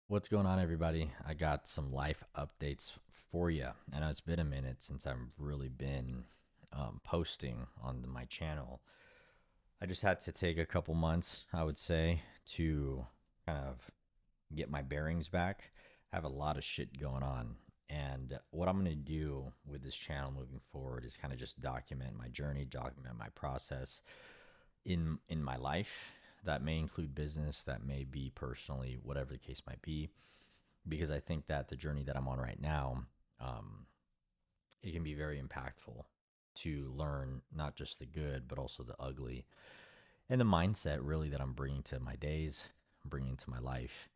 What's going on, everybody? I got some life updates for you. I know it's been a minute since I've really been posting on my channel. I just had to take a couple months, I would say, to kind of get my bearings back. I have a lot of shit going on. And what I'm going to do with this channel moving forward is kind of just document my journey, document my process in my life. That may include business, that may be personally, whatever the case might be, because I think that the journey that I'm on right now, um, it can be very impactful to learn not just the good, but also the ugly and the mindset really that I'm bringing to my days, bringing to my life,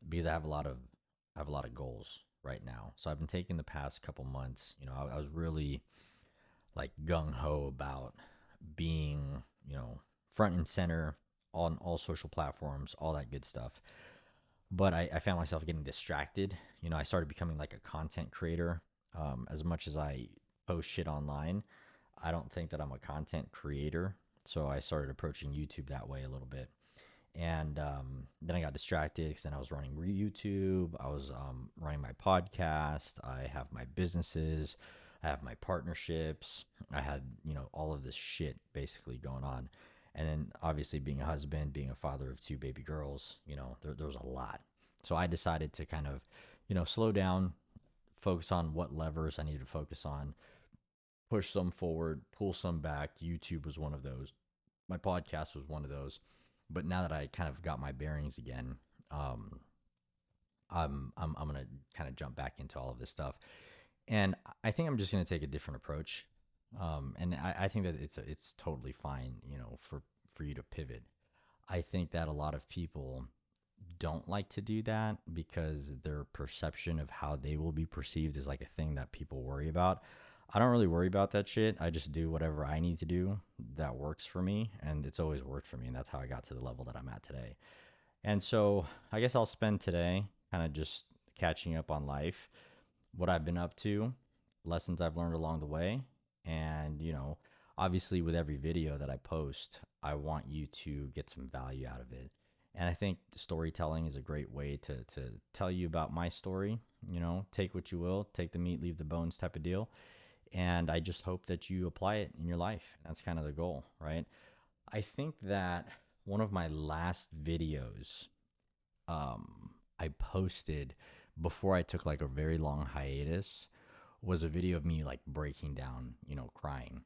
because I have a lot of goals right now. So I've been taking the past couple months. I was really like gung ho about being, front and center on all social platforms, all that good stuff. But I found myself getting distracted. I started becoming like a content creator. As much as I post shit online, I don't think that I'm a content creator. So I started approaching YouTube that way a little bit. And then I got distracted because then I was running YouTube. I was running my podcast. I have my businesses. I have my partnerships. I had, all of this shit basically going on. And then obviously being a husband, being a father of two baby girls, there was a lot. So I decided to kind of, slow down, focus on what levers I needed to focus on, push some forward, pull some back. YouTube was one of those. My podcast was one of those. But now that I kind of got my bearings again, um, I'm gonna kind of jump back into all of this stuff, and I think I'm just gonna take a different approach, and I think that it's totally fine, for you to pivot. I think that a lot of people don't like to do that because their perception of how they will be perceived is like a thing that people worry about. I don't really worry about that shit. I just do whatever I need to do that works for me. And it's always worked for me. And that's how I got to the level that I'm at today. And so I guess I'll spend today kind of just catching up on life, what I've been up to, lessons I've learned along the way. And, obviously with every video that I post, I want you to get some value out of it. And I think storytelling is a great way to tell you about my story. Take what you will, take the meat, leave the bones type of deal. And I just hope that you apply it in your life. That's kind of the goal, right? I think that one of my last videos I posted before I took like a very long hiatus was a video of me like breaking down, crying.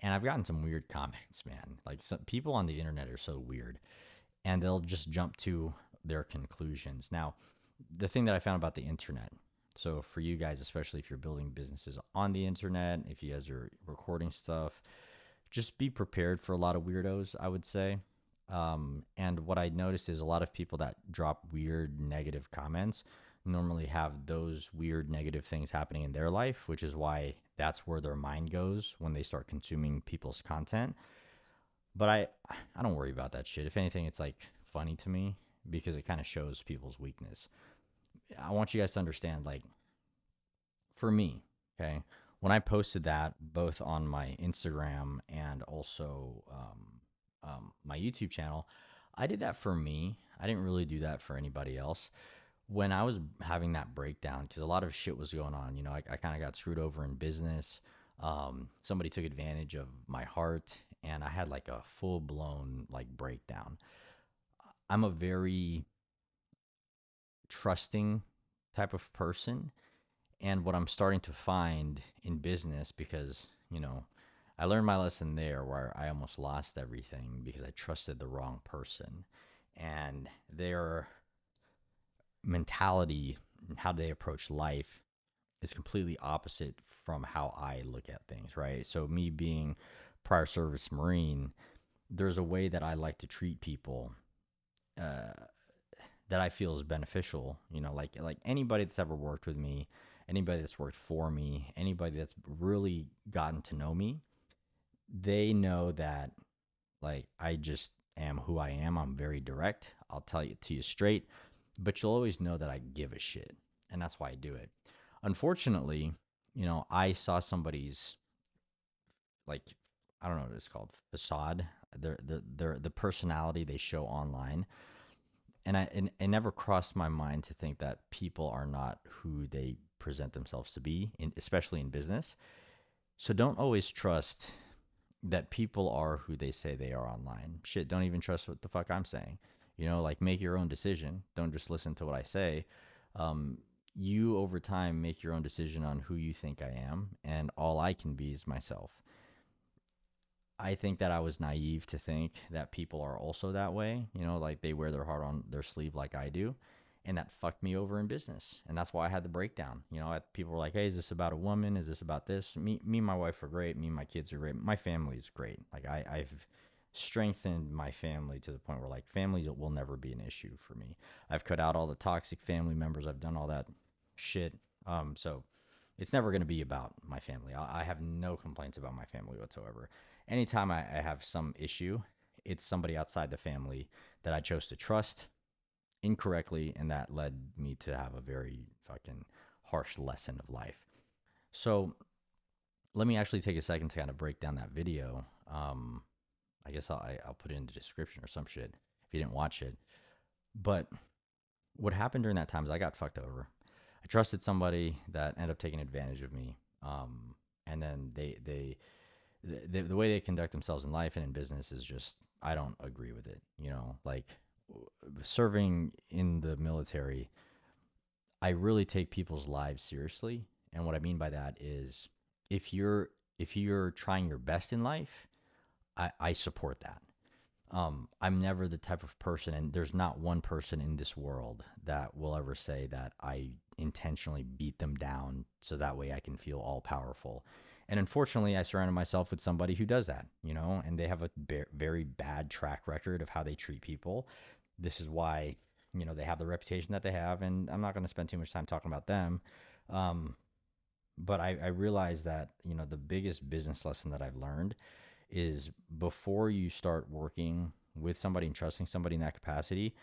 And I've gotten some weird comments, man. Like some people on the internet are so weird and they'll just jump to their conclusions. Now, the thing that I found about the internet, so for you guys, especially if you're building businesses on the internet, if you guys are recording stuff, just be prepared for a lot of weirdos, I would say. And what I noticed is a lot of people that drop weird negative comments normally have those weird negative things happening in their life, which is why that's where their mind goes when they start consuming people's content. But I don't worry about that shit. If anything, it's like funny to me because it kind of shows people's weakness. I want you guys to understand, like, for me, okay, when I posted that both on my Instagram and also my YouTube channel, I did that for me. I didn't really do that for anybody else. When I was having that breakdown, because a lot of shit was going on, I kind of got screwed over in business. Somebody took advantage of my heart, and I had like a full blown like breakdown. I'm a very trusting type of person. And what I'm starting to find in business, because, I learned my lesson there where I almost lost everything because I trusted the wrong person. And their mentality, how they approach life, is completely opposite from how I look at things, right? So, me being prior service Marine, there's a way that I like to treat people uh, that I feel is beneficial. Like anybody that's ever worked with me, anybody that's worked for me, anybody that's really gotten to know me, they know that like I just am who I am. I'm very direct. I'll tell it to you straight, but you'll always know that I give a shit, and that's why I do it. Unfortunately, I saw somebody's like I don't know what it's called facade, the personality they show online, And it never crossed my mind to think that people are not who they present themselves to be, especially in business. So don't always trust that people are who they say they are online. Shit, don't even trust what the fuck I'm saying. Like, make your own decision. Don't just listen to what I say. Um, you over time make your own decision on who you think I am, and all I can be is myself. I think that I was naive to think that people are also that way, like they wear their heart on their sleeve like I do. And that fucked me over in business. And that's why I had the breakdown. People were like, hey, is this about a woman? Is this about this? Me and my wife are great. Me and my kids are great. My family is great. Like, I've strengthened my family to the point where, like, family will never be an issue for me. I've cut out all the toxic family members. I've done all that shit. So it's never going to be about my family. I have no complaints about my family whatsoever. Anytime I have some issue, it's somebody outside the family that I chose to trust incorrectly, and that led me to have a very fucking harsh lesson of life. So let me actually take a second to kind of break down that video. I guess I'll put it in the description or some shit if you didn't watch it. But what happened during that time is I got fucked over. I trusted somebody that ended up taking advantage of me. And then the way they conduct themselves in life and in business is just, I don't agree with it. Like, serving in the military, I really take people's lives seriously. And what I mean by that is, if you're trying your best in life, I support that. I'm never the type of person, and there's not one person in this world that will ever say that I intentionally beat them down so that way I can feel all powerful. And unfortunately, I surrounded myself with somebody who does that, and they have a very bad track record of how they treat people. This is why, they have the reputation that they have, and I'm not going to spend too much time talking about them. Um, but I realized that, the biggest business lesson that I've learned is, before you start working with somebody and trusting somebody in that capacity,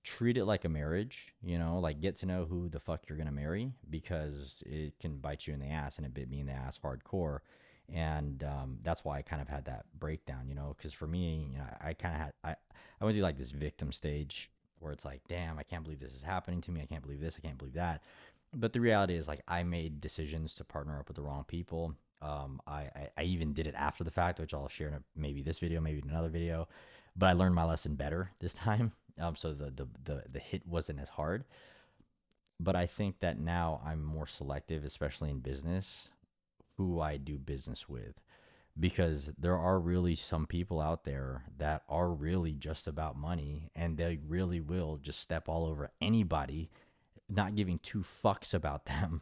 treat it like a marriage, like, get to know who the fuck you're going to marry, because it can bite you in the ass, and it bit me in the ass hardcore. And that's why I kind of had that breakdown, because for me, I kind of I went through like this victim stage where it's like, damn, I can't believe this is happening to me. I can't believe this. I can't believe that. But the reality is, like, I made decisions to partner up with the wrong people. I even did it after the fact, which I'll share in maybe this video, maybe in another video. But I learned my lesson better this time. So the hit wasn't as hard. But I think that now I'm more selective, especially in business, who I do business with, because there are really some people out there that are really just about money, and they really will just step all over anybody, not giving two fucks about them,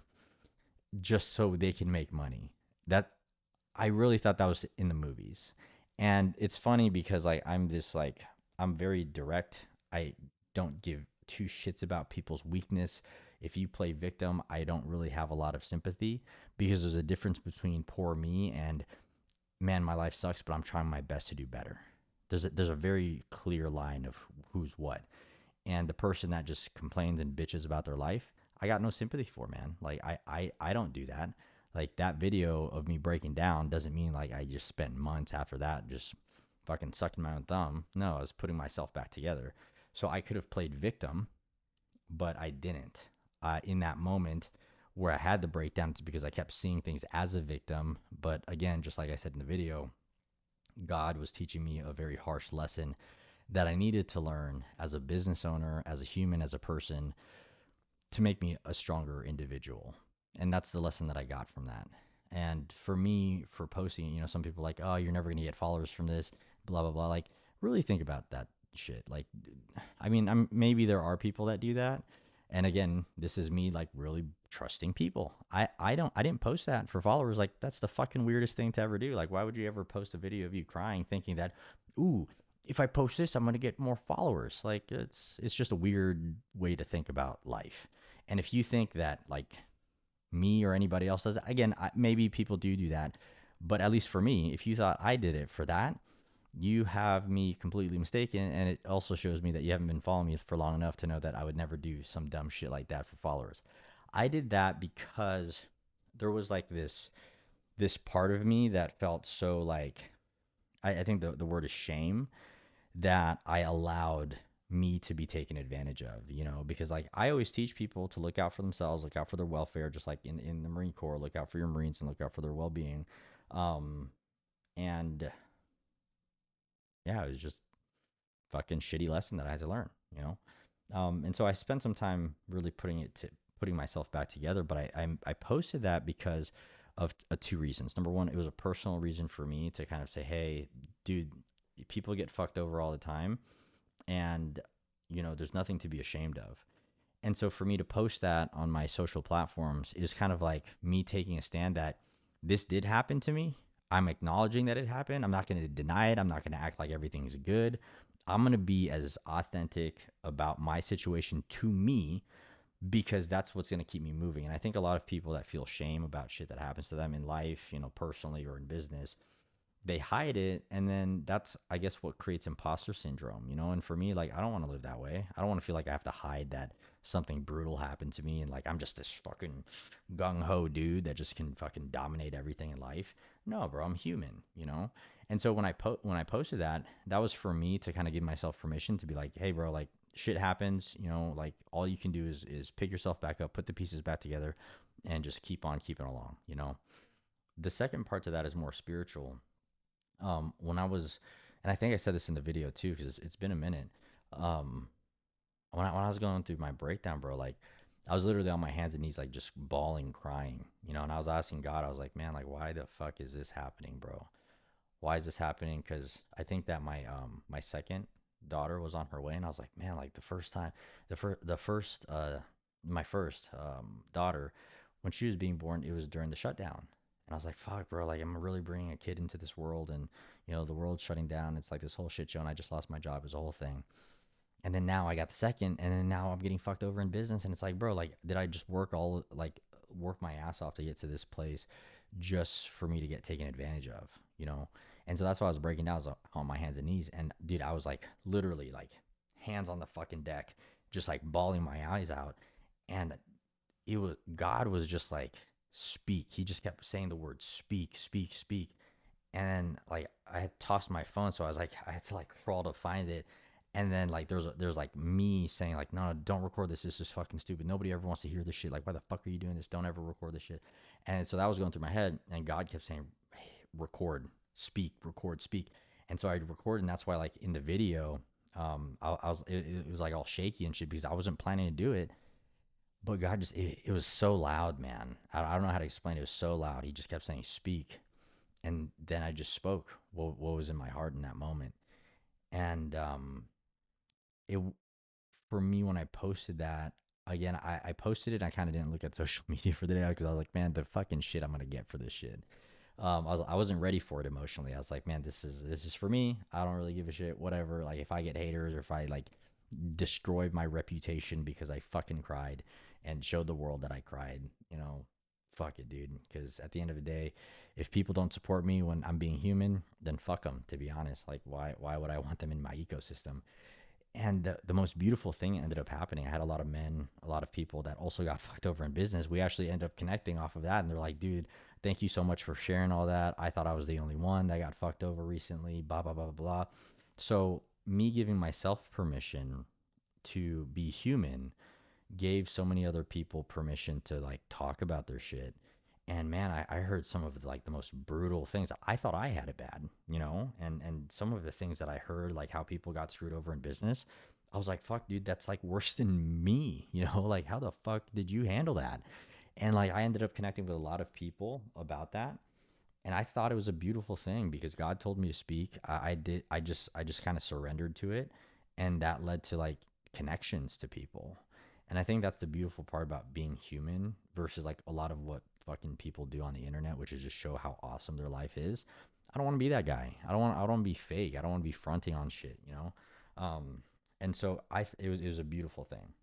just so they can make money. That I really thought that was in the movies. And it's funny because, like, I'm very direct. I don't give two shits about people's weakness. If you play victim, I don't really have a lot of sympathy, because there's a difference between poor me and, man, my life sucks, but I'm trying my best to do better. There's a very clear line of who's what. And the person that just complains and bitches about their life, I got no sympathy for, man. Like, I don't do that. Like, that video of me breaking down doesn't mean like I just spent months after that just fucking sucking my own thumb. No, I was putting myself back together. So I could have played victim, but I didn't. In that moment where I had the breakdown, it's because I kept seeing things as a victim. But again, just like I said in the video, God was teaching me a very harsh lesson that I needed to learn as a business owner, as a human, as a person, to make me a stronger individual. And that's the lesson that I got from that. And for me, for posting, some people are like, oh, you're never going to get followers from this, blah, blah, blah. Like, really think about that shit. Like, I mean, maybe there are people that do that. And again, this is me, like, really trusting people. I didn't post that for followers. Like, that's the fucking weirdest thing to ever do. Like, why would you ever post a video of you crying thinking that, ooh, if I post this, I'm going to get more followers? Like, it's just a weird way to think about life. And if you think that, like, me or anybody else does it, again, maybe people do that. But at least for me, if you thought I did it for that, you have me completely mistaken. And it also shows me that you haven't been following me for long enough to know that I would never do some dumb shit like that for followers. I did that because there was like this part of me that felt so, like, I think the word is shame, that I allowed me to be taken advantage of, because like I always teach people to look out for themselves, look out for their welfare, just like in the Marine Corps, look out for your Marines and look out for their well being. Um, and yeah, it was just fucking shitty lesson that I had to learn, you know? And so I spent some time really putting myself back together, but I posted that because of two reasons. Number one, it was a personal reason for me to kind of say, hey, dude, people get fucked over all the time, and there's nothing to be ashamed of. And so for me to post that on my social platforms is kind of like me taking a stand that this did happen to me. I'm acknowledging that it happened. I'm not going to deny it. I'm not going to act like everything's good. I'm going to be as authentic about my situation to me, because that's what's going to keep me moving. And I think a lot of people that feel shame about shit that happens to them in life, personally or in business, they hide it, and then that's, I guess, what creates imposter syndrome. And for me, like, I don't want to live that way. I don't want to feel like I have to hide that something brutal happened to me and like I'm just this fucking gung-ho dude that just can fucking dominate everything in life. No, bro, I'm human. And so when I posted that, that was for me to kind of give myself permission to be like, hey bro, like, shit happens, like, all you can do is pick yourself back up, put the pieces back together, and just keep on keeping along. The second part to that is more spiritual. When I was, and I think I said this in the video too, because it's been a minute. Um, when I was going through my breakdown, bro, like, I was literally on my hands and knees, like, just bawling, crying, and I was asking God, I was like, man, like, why the fuck is this happening, bro? Why is this happening? Because I think that my second daughter was on her way, and I was like, man, like, the first time, the first my first daughter, when she was being born, it was during the shutdown. And I was like, fuck, bro, like, I'm really bringing a kid into this world, and the world's shutting down. It's like this whole shit show, and I just lost my job. It was a whole thing. And then now I got the second, and then now I'm getting fucked over in business, and it's like, bro, like, did I just work my ass off to get to this place just for me to get taken advantage of? And so that's why I was breaking down. I was on my hands and knees, and dude, I was like literally like hands on the fucking deck, just like bawling my eyes out. And it was, God was just like, speak. He just kept saying the word speak, speak, speak. And like I had tossed my phone, so I was like, I had to like crawl to find it. And then like there's like me saying like, no, don't record this. This is fucking stupid. Nobody ever wants to hear this shit. Like, why the fuck are you doing this? Don't ever record this shit. And so that was going through my head, and God kept saying, hey, record, speak, record, speak. And so I recorded, and that's why like in the video, I was it was like all shaky and shit because I wasn't planning to do it. But God just, it was so loud, man. I don't know how to explain it. It was so loud. He just kept saying, speak. And then I just spoke what was in my heart in that moment. And it, for me, when I posted that, again, I posted it and I kind of didn't look at social media for the day because I was like, man, the fucking shit I'm going to get for this shit. I wasn't ready for it emotionally. I was like, man, this is for me. I don't really give a shit. Whatever. Like, if I get haters or if I like destroyed my reputation because I fucking cried and showed the world that I cried, fuck it, dude. Because at the end of the day, if people don't support me when I'm being human, then fuck them. To be honest, like, why would I want them in my ecosystem? And the most beautiful thing ended up happening. I had a lot of men, a lot of people that also got fucked over in business. We actually ended up connecting off of that. And they're like, dude, thank you so much for sharing all that. I thought I was the only one that got fucked over recently, blah, blah, blah, blah, blah. So, me giving myself permission to be human gave so many other people permission to like talk about their shit. And man, I heard some of like the most brutal things. I thought I had it bad, and some of the things that I heard, like how people got screwed over in business, I was like, fuck, dude, that's like worse than me, like, how the fuck did you handle that? And like I ended up connecting with a lot of people about that. And I thought it was a beautiful thing because God told me to speak. I did. I just kind of surrendered to it, and that led to like connections to people. And I think that's the beautiful part about being human versus like a lot of what fucking people do on the internet, which is just show how awesome their life is. I don't want to be that guy. I don't want to be fake. I don't want to be fronting on shit. Um, and so it was a beautiful thing.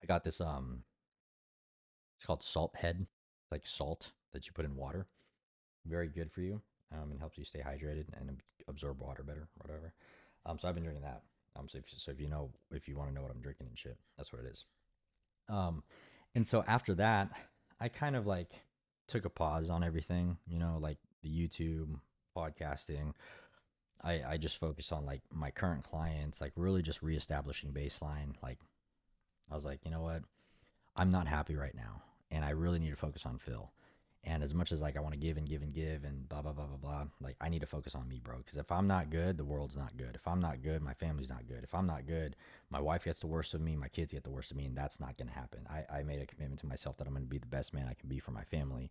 I got this it's called Salt Head, like salt that you put in water. Very good for you. And helps you stay hydrated and absorb water better, whatever. So I've been drinking that. So if if you want to know what I'm drinking and shit, that's what it is. Um, and so after that, I kind of like took a pause on everything, like the YouTube, podcasting. I just focus on like my current clients, like really just reestablishing baseline. Like I was like, you know what? I'm not happy right now, and I really need to focus on Phil. And as much as like I want to give and give and give and blah blah blah blah blah, like I need to focus on me, bro. Because if I'm not good, the world's not good. If I'm not good, my family's not good. If I'm not good, my wife gets the worst of me, my kids get the worst of me, and that's not going to happen. I made a commitment to myself that I'm going to be the best man I can be for my family,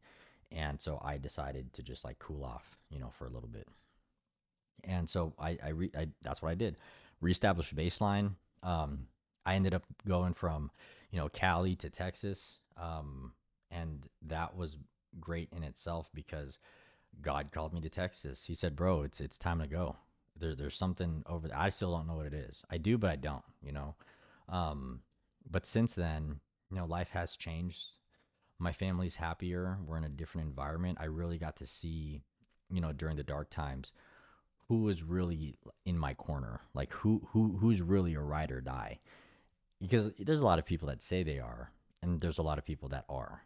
and so I decided to just like cool off, for a little bit. And so I that's what I did, reestablished baseline. I ended up going from, Cali to Texas, and that was great in itself because God called me to Texas. He said, "Bro, it's time to go. There's something over there. I still don't know what it is. I do, but I don't. Um, but since then, life has changed. My family's happier. We're in a different environment. I really got to see, during the dark times, who is really in my corner, like who's really a ride or die. Because there's a lot of people that say they are, and there's a lot of people that are.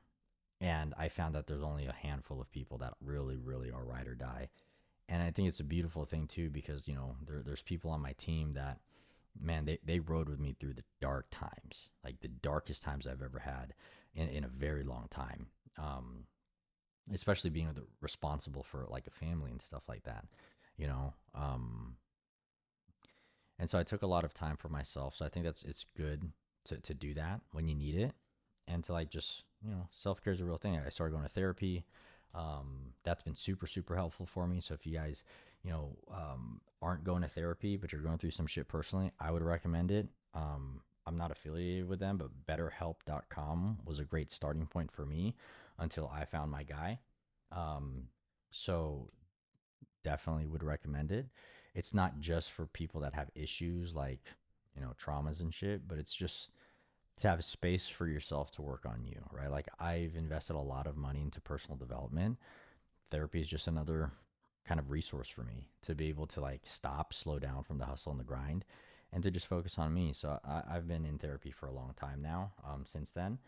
And I found that there's only a handful of people that really, really are ride or die. And I think it's a beautiful thing too, because there's people on my team that, man, they rode with me through the dark times, like the darkest times I've ever had in a very long time. Especially being responsible for like a family and stuff like that, you know. And so I took a lot of time for myself. So I think it's good to do that when you need it, and to like just, self care is a real thing. I started going to therapy. That's been super super helpful for me. So if you guys, aren't going to therapy but you're going through some shit personally, I would recommend it. I'm not affiliated with them, but BetterHelp.com was a great starting point for me until I found my guy. Um, so definitely would recommend it. It's not just for people that have issues like, traumas and shit, but it's just to have space for yourself to work on you, right? Like I've invested a lot of money into personal development. Therapy is just another kind of resource for me to be able to like stop, slow down from the hustle and the grind, and to just focus on me. So I've been in therapy for a long time now, since then,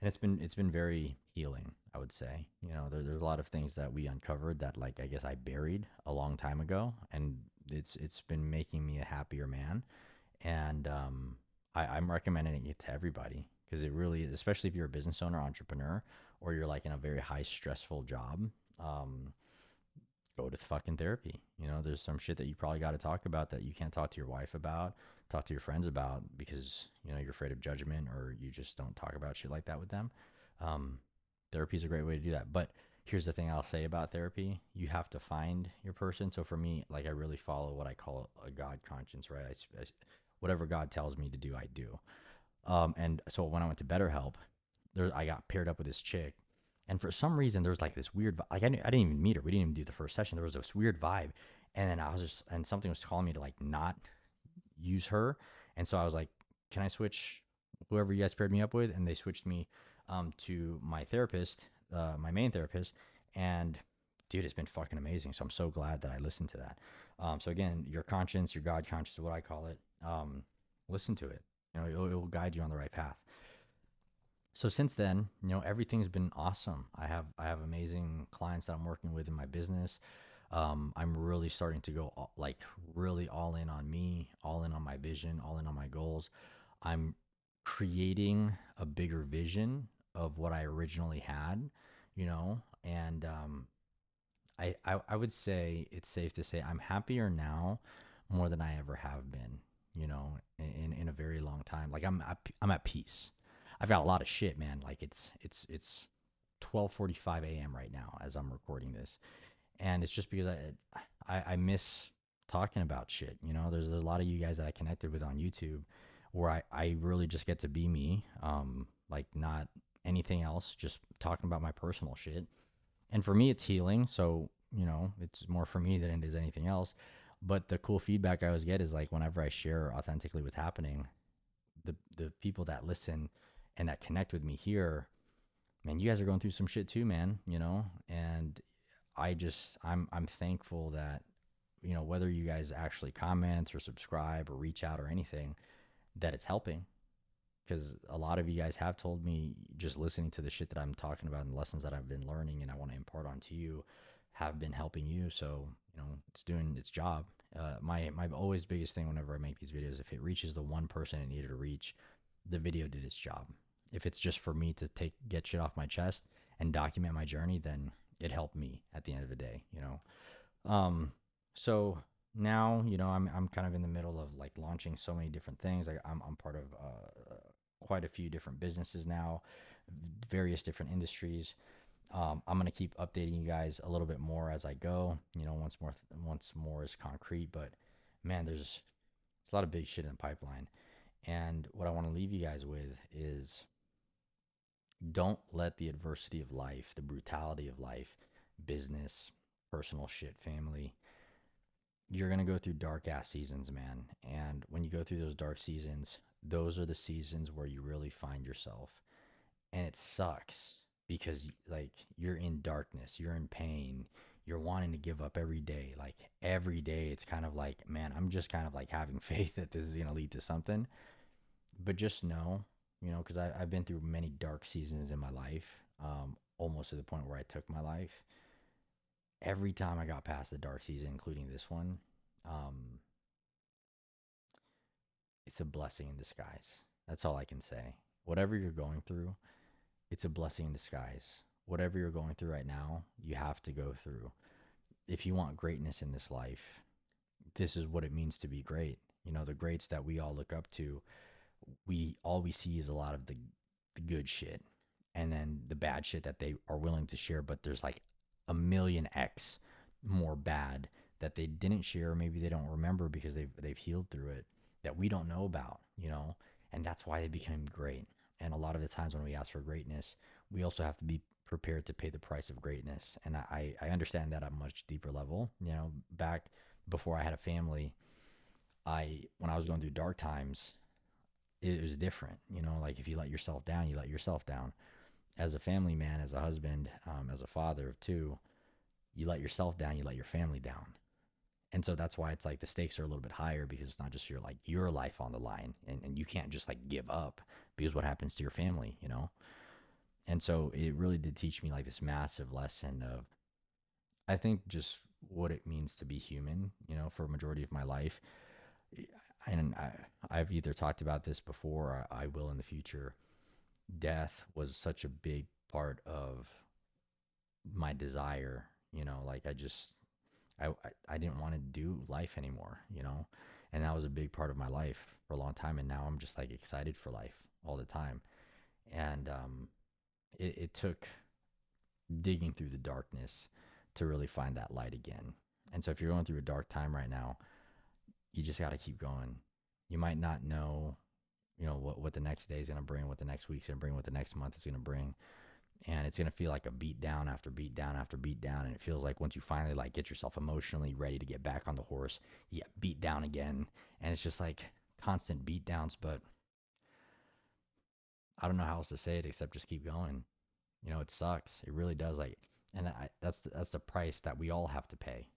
and it's been very healing. I would say, there's a lot of things that we uncovered that, like, I guess I buried a long time ago, and it's been making me a happier man. And I'm recommending it to everybody because it really is, especially if you're a business owner, entrepreneur, or you're like in a very high stressful job. Um, Go to fucking therapy. There's some shit that you probably got to talk about that you can't talk to your wife about, talk to your friends about because, you're afraid of judgment, or you just don't talk about shit like that with them. Um, Therapy is a great way to do that. But here's the thing I'll say about therapy: you have to find your person. So for me, like, I really follow what I call a God conscience, right? Whatever God tells me to do, I do. And so when I went to BetterHelp, I got paired up with this chick, and for some reason there was like this weird, like, I didn't even meet her. We didn't even do the first session. There was this weird vibe, and then and something was calling me to like not use her, and so I was like, "Can I switch whoever you guys paired me up with?" And they switched me to my therapist, my main therapist, and dude, it's been fucking amazing. So I'm so glad that I listened to that. So again, your conscience, your God conscience, is what I call it. Listen to it. It will guide you on the right path. So since then, everything's been awesome. I have amazing clients that I'm working with in my business. I'm really starting to go like really all in on me, all in on my vision, all in on my goals. I'm creating a bigger vision of what I originally had, and I would say it's safe to say I'm happier now more than I ever have been, in a very long time. Like I'm at peace. I've got a lot of shit, man. Like it's 12:45 a.m. right now as I'm recording this, and it's just because I miss talking about shit. There's a lot of you guys that I connected with on YouTube, where I really just get to be me, like not anything else, just talking about my personal shit. And for me, it's healing. So, it's more for me than it is anything else. But the cool feedback I always get is like whenever I share authentically what's happening, the people that listen and that connect with me here, man, you guys are going through some shit too, man, and I'm thankful that, whether you guys actually comment or subscribe or reach out or anything, that it's helping. Because a lot of you guys have told me, just listening to the shit that I'm talking about and the lessons that I've been learning and I want to impart onto you have been helping you. So, it's doing its job. My always biggest thing whenever I make these videos, if it reaches the one person it needed to reach, the video did its job. If it's just for me to get shit off my chest and document my journey, then it helped me at the end of the day, you know. So now, you know, I'm kind of in the middle of like launching so many different things. I'm part of quite a few different businesses now, various different industries. I'm gonna keep updating you guys a little bit more as I go. You know, once more is concrete. But man, there's a lot of big shit in the pipeline. And what I want to leave you guys with is don't let the adversity of life, the brutality of life, business, personal shit, family. You're gonna go through dark ass seasons, man. And when you go through those dark seasons, those are the seasons where you really find yourself. And it sucks because like you're in darkness, you're in pain, you're wanting to give up every day. Like every day it's kind of like, man, I'm just kind of like having faith that this is going to lead to something. But just know, you know, because I've been through many dark seasons in my life, almost to the point where I took my life. Every time I got past the dark season, including this one, um, it's a blessing in disguise. That's all I can say. Whatever you're going through, it's a blessing in disguise. Whatever you're going through right now, you have to go through. If you want greatness in this life, this is what it means to be great. You know, the greats that we all look up to, we all we see is a lot of the good shit and then the bad shit that they are willing to share, but there's like a million X more bad that they didn't share, maybe they don't remember because they've healed through it that we don't know about, you know, and that's why they became great. And a lot of the times when we ask for greatness, we also have to be prepared to pay the price of greatness. And I understand that at a much deeper level. You know, back before I had a family, when I was going through dark times, it was different. You know, like if you let yourself down, you let yourself down. As a family man, as a husband, as a father of two, you let yourself down, you let your family down. And so that's why it's like the stakes are a little bit higher because it's not just your life on the line, and you can't just like give up because what happens to your family, you know? And so it really did teach me like this massive lesson of, I think, just what it means to be human, you know, for a majority of my life. And I've either talked about this before or I will in the future. Death was such a big part of my desire, you know, like I didn't want to do life anymore, you know, and that was a big part of my life for a long time. And now I'm just like excited for life all the time. And it took digging through the darkness to really find that light again. And so if you're going through a dark time right now, you just got to keep going. You might not know, you know, what the next day is going to bring, what the next week's going to bring, what the next month is going to bring. And it's going to feel like a beat down after beat down after beat down. And it feels like once you finally like get yourself emotionally ready to get back on the horse, you get beat down again. And it's just like constant beat downs. But I don't know how else to say it except just keep going. You know, it sucks. It really does. Like, and that's the price that we all have to pay.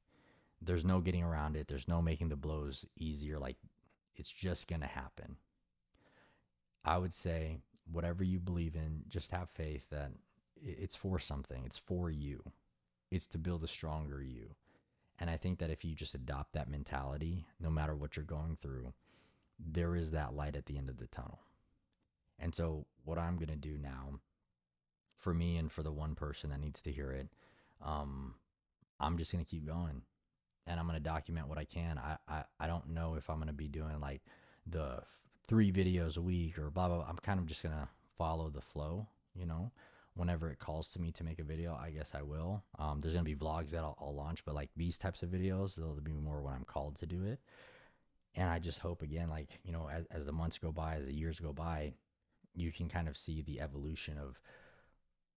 There's no getting around it. There's no making the blows easier. Like, it's just going to happen. I would say, whatever you believe in, just have faith that it's for something. It's for you. It's to build a stronger you. And I think that if you just adopt that mentality, no matter what you're going through, there is that light at the end of the tunnel. And so, what I'm going to do now, for me and for the one person that needs to hear it, um, I'm just going to keep going and I'm going to document what I can. I don't know if I'm going to be doing like the 3 videos a week or blah, blah, blah. I'm kind of just going to follow the flow, you know, whenever it calls to me to make a video, I guess I will. There's going to be vlogs that I'll launch, but like these types of videos, they'll be more when I'm called to do it. And I just hope again, like, you know, as the months go by, as the years go by, you can kind of see the evolution of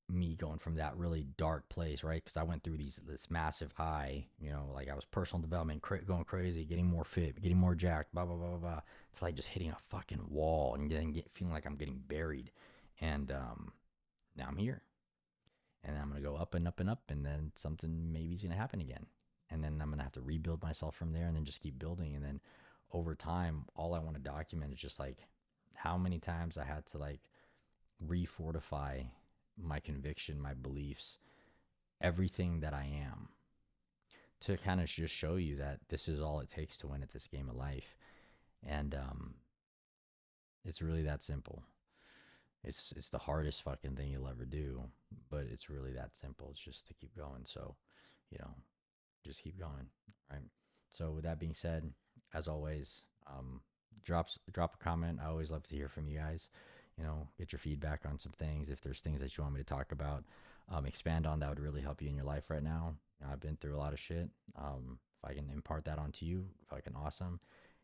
me going from that really dark place, right? Because I went through this massive high, you know, like I was personal development, going crazy, getting more fit, getting more jacked, blah blah blah blah blah. It's like just hitting a fucking wall and then feeling like I'm getting buried. And now I'm here, and I'm gonna go up and up and up, and then something maybe is gonna happen again, and then I'm gonna have to rebuild myself from there, and then just keep building, and then over time, all I want to document is just like how many times I had to like refortify my conviction, my beliefs, everything that I am to kind of just show you that this is all it takes to win at this game of life. And it's really that simple. It's the hardest fucking thing you'll ever do, but it's really that simple. It's just to keep going. So, you know, just keep going. Right. So with that being said, as always, drop a comment. I always love to hear from you guys. You know, get your feedback on some things. If there's things that you want me to talk about, expand on, that would really help you in your life right now. I've been through a lot of shit. If I can impart that onto you, fucking awesome.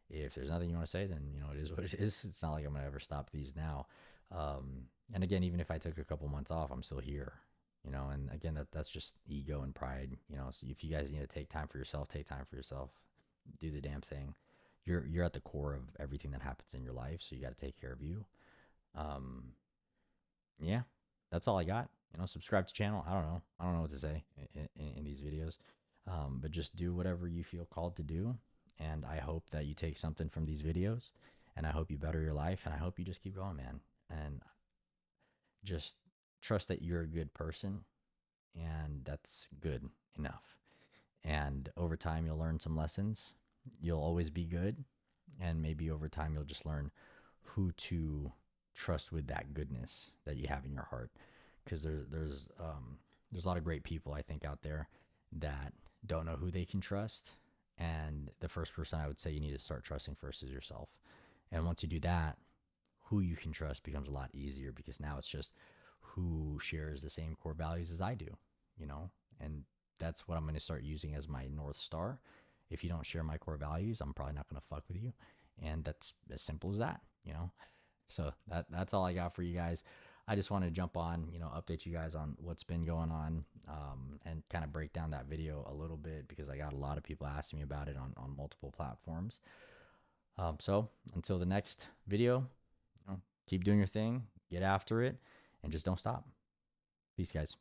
If there's nothing you want to say, then you know it is what it is. It's not like I'm gonna ever stop these now. And again, even if I took a couple months off, I'm still here. You know, and again, that's just ego and pride. You know, so if you guys need to take time for yourself, take time for yourself. Do the damn thing. You're at the core of everything that happens in your life, so you got to take care of you. Um, yeah, that's all I got. You know, subscribe to channel. I don't know what to say in these videos, but just do whatever you feel called to do. And I hope that you take something from these videos, and I hope you better your life, and I hope you just keep going, man. And just trust that you're a good person, and that's good enough. And over time, you'll learn some lessons. You'll always be good, and maybe over time, you'll just learn who to trust with that goodness that you have in your heart. Because there's a lot of great people I think out there that don't know who they can trust, and the first person I would say you need to start trusting first is yourself. And once you do that, who you can trust becomes a lot easier because now it's just who shares the same core values as I do, you know? And that's what I'm going to start using as my North Star. If you don't share my core values, I'm probably not going to fuck with you. And that's as simple as that, you know? So that's all I got for you guys. I just wanted to jump on, you know, update you guys on what's been going on, and kind of break down that video a little bit because I got a lot of people asking me about it on multiple platforms. So until the next video, you know, keep doing your thing, get after it, and just don't stop. Peace, guys.